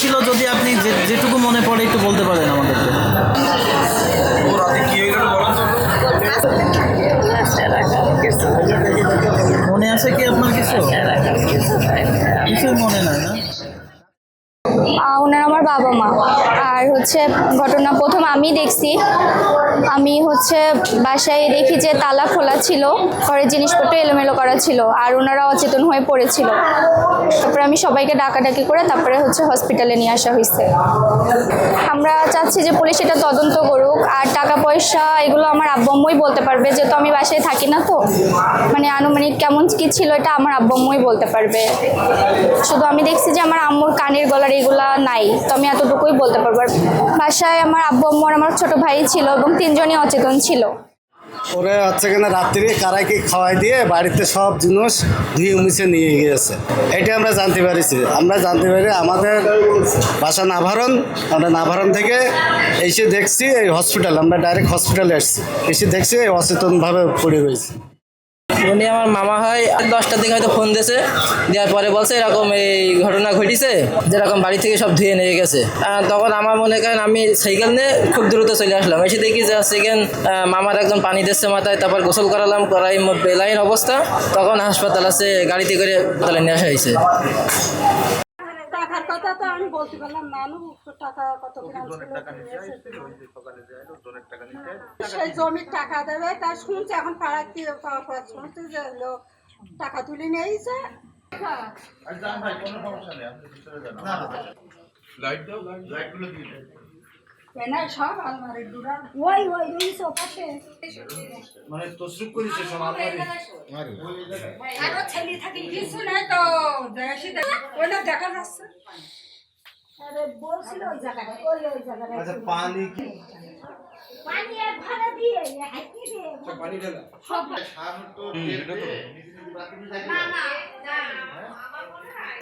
হয়েছিল যদি আপনি যেটুকু মনে পড়ে একটু বলতে পারেন আমাদেরকে। মনে আছে কি আপনার কিছু? কিছুই মনে নাই না? ওনারা আমার বাবা মা। আর হচ্ছে ঘটনা প্রথম আমি দেখছি, আমি হচ্ছে বাসায় দেখি যে তালা খোলা ছিল, ঘরের জিনিসপত্র এলোমেলো করা ছিল, আর ওনারা অচেতন হয়ে পড়েছিল। তারপরে আমি সবাইকে ডাকাডাকি করে তারপরে হচ্ছে হসপিটালে নিয়ে আসা হয়েছে। আমরা চাচ্ছি যে পুলিশ এটা তদন্ত করুক, আর টাকা পয়সা এগুলো আমার আব্বু আম্মুই বলতে পারবে, যেহেতু আমি বাসায় থাকি না। তো মানে আনুমানিক কেমন কি ছিল এটা আমার আব্বু আম্মুই বলতে পারবে। শুধু আমি দেখছি যে আমার আম্মুর কানের গলার এগুলা নাই, তো আমি এতটুকুই বলতে পারবো। বাসায় আমার আব্বু আম্মু আর আমার ছোট ভাই ছিল এবং তিনজনই অচেতন ছিল। ওরা হচ্ছে কিনা রাত্রি কারাইকে খাওয়াই দিয়ে বাড়িতে সব জিনিস ধুয়ে মুছে নিয়ে গিয়েছে। এটা আমরা জানতে পারিছি। আমরা জানতে পারি আমাদের বাসা নাভারণ, আমরা নাভারণ থেকে এসে দেখছি এই হসপিটাল, আমরা ডাইরেক্ট হসপিটালে এসেছি, এসে দেখছি এই অচেতনভাবে পড়ে রয়েছে। উনি আমার মামা হয়, 10টার দিকে হয়তো ফোন দিয়েছে, দেওয়ার পরে বলছে এরকম এই ঘটনা ঘটেছে, যেরকম বাড়ি থেকে সব ধুয়ে নিয়ে গেছে। তখন আমার মনে করেন আমি সাইকেল নিয়ে খুব দ্রুত চলে আসলাম, এসে দেখি যে সেকেন্ড মামার একজন পানি দিচ্ছে মাথায়, তারপর গোসল করালাম, করাই বেলাইন অবস্থা। তখন হাসপাতাল আছে, গাড়িতে করে হাসপাতালে নিয়ে আসা হয়েছে। টাকার কথা তো আমি বলতে পারলাম না, টাকা কত সেই জমির টাকা দেবে, তাই শুনছে এখন পাড়ার শুনছে যে টাকা তুলে নিয়েছে। সব আলমারির দুরা ওই সোফাতে মানে তসরুপ করেছে সব আলমারি। আরো ছেলে থাকি কিছু নাই তো ওইটা দেখা যাচ্ছে। আরে বলছিল ওই জায়গাটা ওই জায়গাটা। আচ্ছা পানি কি পানি এক ঘরে দিয়ে হাইতে দিয়ে পানি ঢালা সব সার তো এটা তো না না আমার মনে হয়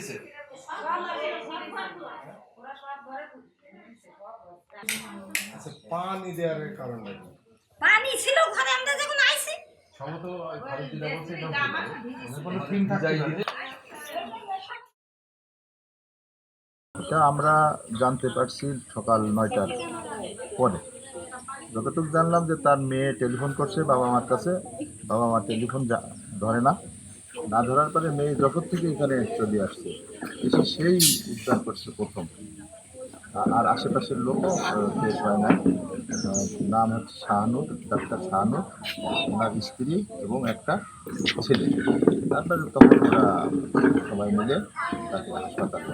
আচ্ছা পানি দেওয়ার কারণ নাকি পানি ছিল ঘরে, আমরা যখন আইছি সম্ভবত ঘরে দিলে বলছে এটা কোনো থিম থাকে। এটা আমরা জানতে পারছি সকাল 9টার পরে। যতটুকু জানলাম যে তার মেয়ে টেলিফোন করছে বাবা মার কাছে, বাবা মা টেলিফোন ধরে না, না ধরার পরে মেয়ে যখন থেকে এখানে চলে আসছে, এসে সেই উদ্ধার করছে প্রথম। আর আশেপাশের লোকও বেশ হয় না। নাম হচ্ছে শাহানুর, ডাক্তার শাহানুর, ওনার স্ত্রী এবং একটা ছেলে। তারপরে তখন ওরা সবাই মিলে তাকে হাসপাতালে